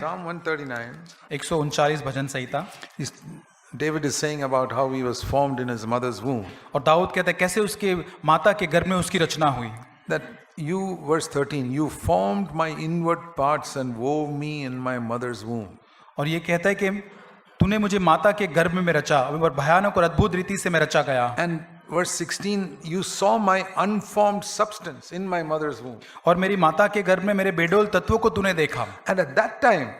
Psalm 139, 139 bhajan Samhita. David is saying about how he was formed in his mother's womb. और दाऊद कहता है कैसे उसके माता के गर्भ में उसकी रचना हुई। That you, verse 13, you formed my inward parts and wove me in my mother's womb. और ये कहता है कि तूने मुझे माता के गर्भ में रचा और भयानक और अद्भुत रीति से मैं रचा गया। And verse 16, you saw my unformed substance in my mother's womb. और मेरी माता के गर्भ में मेरे बेडोल तत्वों को तूने देखा। And at that time,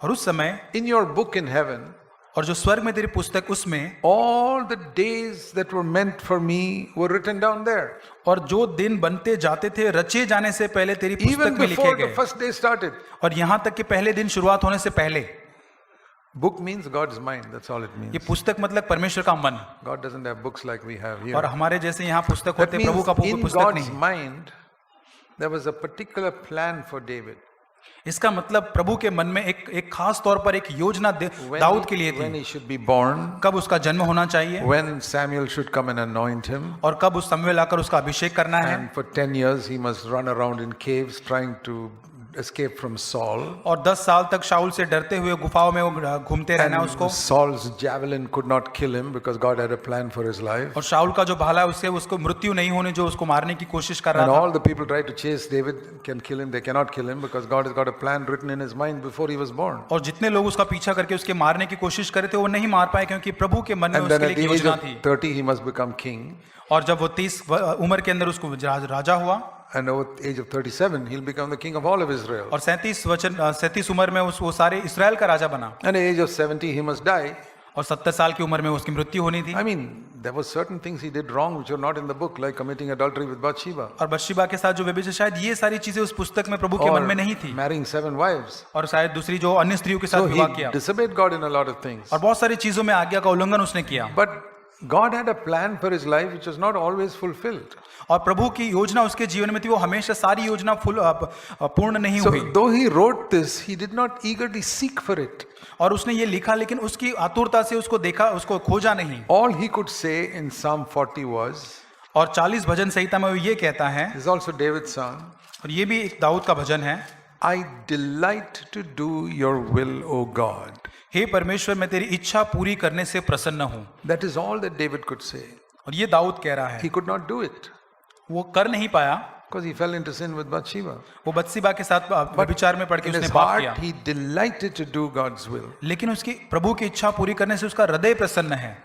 और उस समय in your book in heaven, और जो स्वर्ग में तेरी पुस्तक उसमें all the days that were meant for me were written down there. और जो दिन बनते जाते थे रचे जाने से पहले तेरी पुस्तक Even में लिखे before the गए। first day started. और यहाँ तक कि पहले दिन शुरुआत होने से पहले। Book means God's mind, that's all it ये means. पुस्तक मतलब परमेश्वर का मन। God doesn't have books like we have here. और हमारे जैसे यहाँ पुस्तक That होते प्रभु means का in पुस्तक God's नहीं। mind, there was a particular plan for David. इसका मतलब प्रभु के मन में एक खास तौर पर एक योजना दाऊद के लिए When थी। he should be born, कब उसका जन्म होना चाहिए when Samuel should come and anoint him, और कब उस समय आकर उसका अभिषेक करना है। and for 10 years he must run around in caves trying to escape from Saul. और 10 साल तक शाऊल से डरते हुए गुफाओं में वो घूमते रहना And उसको। Saul's javelin could not kill him because God had a plan for his life. और शाऊल का जो भाला है उससे उसको मृत्यु नहीं होने जो उसको मारने की कोशिश कर And रहा था। all the people try to chase David can kill him. They cannot kill him because God has got a plan written in his mind before he was born. और जितने लोग उसका पीछा करके उसके मारने की कोशिश करे थे वो नहीं मार पाए क्योंकि प्रभु के मन में And then उसके at लिए the एक age योजना of थी। 30 he must become king. और जब वो 30 उम्र के अंदर उसको राजा हुआ And over the age of 37 he'll become the king of all of Israel. और 37 उम्र में वो सारे इस्राएल का राजा बना। And at the age of 70 he must die. और 70 साल की उम्र में उसकी मृत्यु होनी थी। I mean, there were certain things he did wrong which are not in the book, like committing adultery with Bathsheba. और बत्शेबा के साथ जो व्यभिचार, शायद ये सारी चीजें उस पुस्तक में प्रभु के मन में नहीं थी। Marrying 7 wives. और शायद दूसरी जो अन्य स्त्रियों के साथ So विवाह he किया। disobeyed God in a lot of things. और बहुत सारी चीजों में आज्ञा का उल्लंघन उसने किया। But God had a plan for his life which was not always fulfilled. और प्रभु की योजना उसके जीवन में थी, वो हमेशा सारी योजना पूर्ण नहीं So हुई। though he wrote this, he did not eagerly seek for it. और उसने ये लिखा लेकिन उसकी आतुरता से उसको देखा, उसको खोजा नहीं। All he could say in Psalm 40 was, और 40 भजन संहिता में वो ये कहता है, this is also David's song, और ये भी एक दाऊद का भजन है, I delight to do your will, O God. हे परमेश्वर मैं तेरी इच्छा पूरी करने से प्रसन्न हूँ। That is all that David could say. और ये दाऊद कह रहा है, He could not do it वो कर नहीं पाया because he fell into sin with Bathsheba. वो बत्शेबा के साथ व्यभिचार में पड़ के In उसने his पाप किया। heart, he delighted to do God's will. लेकिन उसकी प्रभु की इच्छा पूरी करने से उसका हृदय प्रसन्न है।